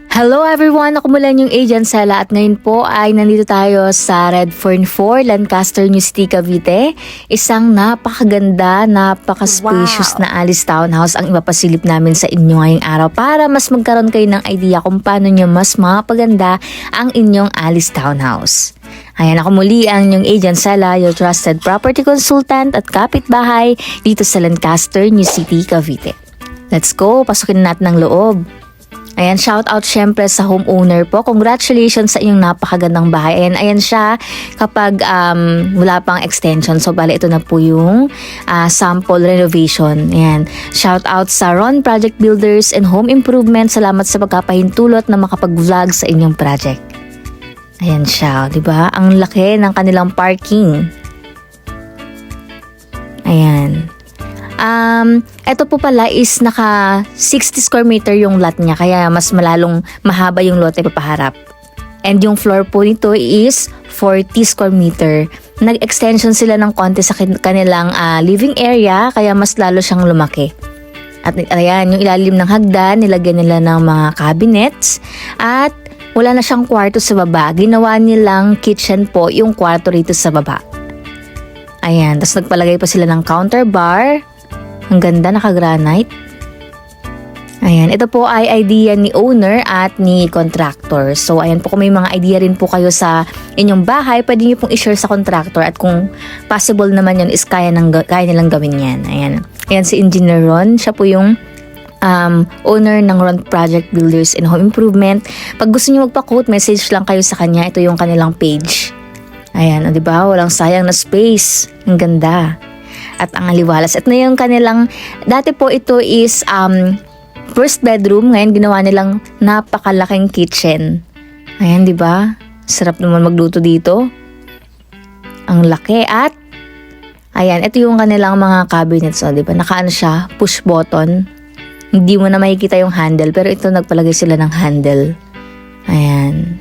Hello everyone! Ako mula yung Agent Sela at ngayon po ay nandito tayo sa Redfern 4, Lancaster, New City, Cavite. Isang napakaganda, napaka-spacious na Alice Townhouse ang ipapasilip namin sa inyo ngayong araw para mas magkaroon kayo ng idea kung paano nyo mas mapaganda ang inyong Alice Townhouse. Ayan, ako muli ang inyong Agent Sela, your trusted property consultant at kapitbahay dito sa Lancaster, New City, Cavite. Let's go! Pasukin natin ang loob. Ayan, shout out syempre sa homeowner po. Congratulations sa inyong napakagandang bahay. Ayan siya kapag wala pang extension. So, bali ito na po yung sample renovation. Ayan, shout out sa Ron Project Builders and Home Improvement. Salamat sa pagkapahintulot na makapag-vlog sa inyong project. Ayan siya, di ba? Ang laki ng kanilang parking. Ayan. Ito po pala is naka 60 square meter yung lot niya kaya mas malalong mahaba yung lote papaharap. And yung floor po nito is 40 square meter. Nag-extension sila ng konti sa kanilang living area kaya mas lalo siyang lumaki. At ayan, yung ilalim ng hagdan, nilagyan nila ng mga cabinets at wala na siyang kwarto sa baba. Ginawa nilang kitchen po yung kwarto rito sa baba. Ayan, tapos nagpalagay pa sila ng counter bar. Ang ganda, naka-granite. Ayan, ito po ay idea ni owner at ni contractor. So, ayan po, kung may mga idea rin po kayo sa inyong bahay, pwede niyo pong i-share sa contractor at kung possible naman yun is kaya nilang gawin yan. Ayan. Ayan si Engineer Ron. Siya po yung owner ng Ron Project Builders and Home Improvement. Pag gusto niyo magpa-quote, message lang kayo sa kanya. Ito yung kanilang page. Ayan, di ba? Walang sayang na space. Ang ganda. At ang aliwalas. At na yung kanilang, dati po ito is first bedroom. Ngayon ginawa nilang napakalaking kitchen. Ayan, di ba? Sarap naman magluto dito. Ang laki. At ayan, ito yung kanilang mga cabinets. O, di ba? Nakaano siya, push button. Hindi mo na makikita yung handle. Pero ito nagpalagay sila ng handle. Ayan.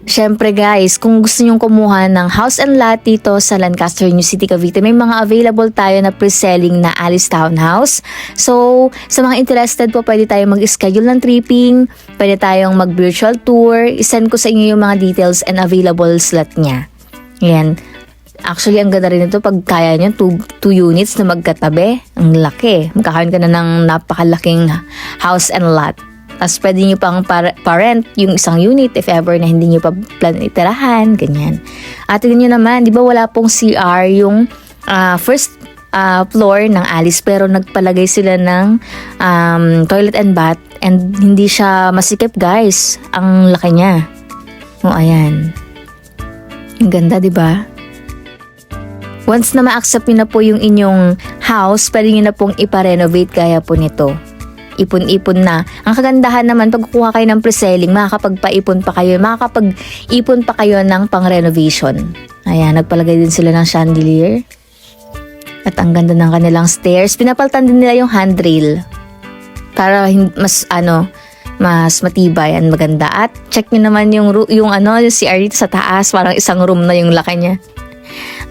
Siyempre guys, kung gusto nyong kumuha ng house and lot dito sa Lancaster, New City, Cavite, may mga available tayo na pre-selling na Alice Townhouse. So, sa mga interested po, pwede tayong mag-schedule ng tripping, pwede tayong mag-virtual tour, isend ko sa inyo yung mga details and available slot niya. Yan. Actually, ang ganda rin ito pag kaya nyo, 2 units na magkatabi. Ang laki. Magkakaroon ka na ng napakalaking house and lot. Tapos pwede nyo pang parent yung isang unit if ever na hindi nyo pa plan itirahan, ganyan. At tignan nyo naman, di ba wala pong CR yung first floor ng Alice pero nagpalagay sila ng toilet and bath and hindi siya masikip guys. Ang laki niya. O ayan. Ang ganda, di ba? Once na ma-accept nyo na po yung inyong house, pwede nyo na pong ipa-renovate gaya po nito. Ipon-ipon na. Ang kagandahan naman, pag kukuha kayo ng pre-selling, makakapagpa-ipon pa kayo ng pang-renovation. Ayan, nagpalagay din sila ng chandelier. At ang ganda ng kanilang stairs. Pinapalitan din nila yung handrail. Para mas matibay at maganda. At check nyo naman yung CR dito sa taas. Parang isang room na yung laki niya.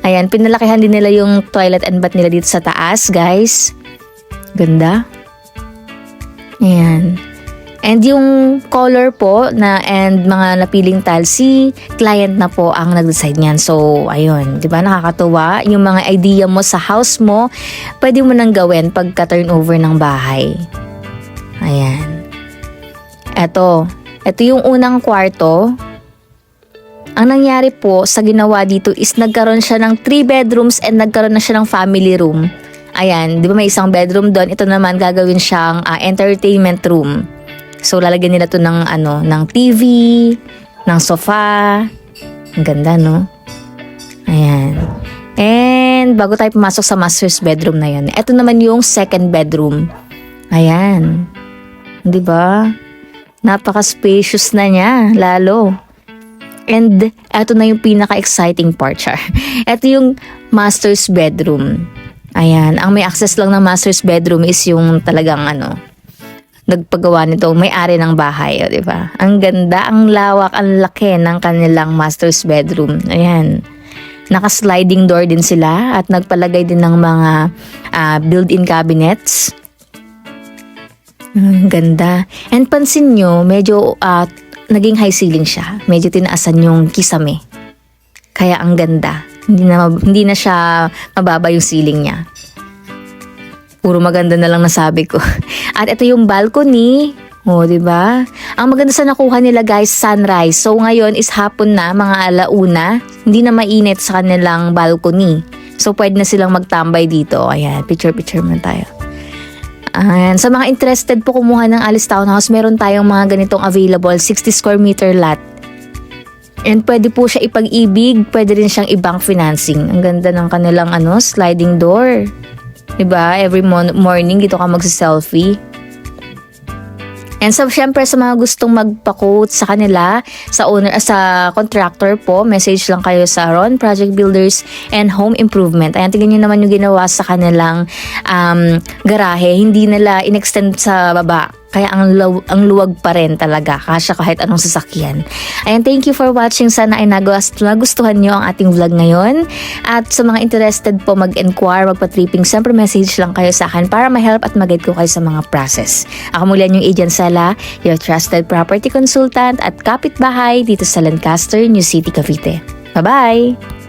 Ayan, pinalakihan din nila yung toilet and bath nila dito sa taas, guys. Ganda. Ayan. And yung color po and mga napiling tile, si client na po ang nag-decide niyan. So, ayun. Diba nakakatuwa? Yung mga idea mo sa house mo, pwede mo nang gawin pagka-turnover ng bahay. Ayan. Ito yung unang kwarto. Ang nangyari po sa ginawa dito is nagkaroon siya ng 3 bedrooms and nagkaroon na siya ng family room. Ayan, di ba may isang bedroom doon? Ito naman gagawin siyang entertainment room. So lalagyan nila to ng TV, ng sofa. Ang ganda, no? Ayan. And bago tayo pumasok sa master's bedroom na yun, ito naman yung second bedroom. Ayan. Di ba? Napaka-spacious na niya, lalo. And ito na yung pinaka-exciting part siya. Ito yung master's bedroom. Ayan, ang may access lang ng master's bedroom is yung talagang nagpagawa nito, may-ari ng bahay, di ba? Ang ganda, ang lawak, ang laki ng kanilang master's bedroom. Ayan. Naka-sliding door din sila at nagpalagay din ng mga built-in cabinets. Ganda. And pansin nyo, medyo naging high ceiling siya. Medyo tinaasan yung kisame. Kaya ang ganda. Hindi na siya mababa yung ceiling niya. Puro maganda na lang nasabi ko. At ito yung balcony. O, diba? Ang maganda sa nakuha nila guys, sunrise. So ngayon is hapon na, mga alauna. Hindi na mainit sa kanilang balcony. So pwede na silang magtambay dito. Ayan, picture muna tayo. Ayan, sa mga interested po kumuha ng Alice Townhouse, meron tayong mga ganitong available 60 square meter lot. And pwede po siya ipag-ibig, pwede rin siyang ibang financing. Ang ganda ng kanilang sliding door. Diba? Every morning dito ka magsa-selfie. And so, syempre sa mga gustong magpa-quote sa kanila, sa owner, sa contractor po, message lang kayo sa Ron Project Builders and Home Improvement. Ayan, tingnan nyo naman yung ginawa sa kanilang garahe. Hindi nila in-extend sa baba. Kaya ang luwag pa rin talaga. Kasya kahit anong sasakyan. Ayan, thank you for watching. Sana ay nagustuhan nyo ang ating vlog ngayon. At sa mga interested po mag-enquire, magpa-tripping, siyempre message lang kayo sa akin para ma-help at mag-guide ko kayo sa mga process. Ako muli yung Agent Sala, your trusted property consultant at kapitbahay dito sa Lancaster, New City, Cavite. Bye-bye!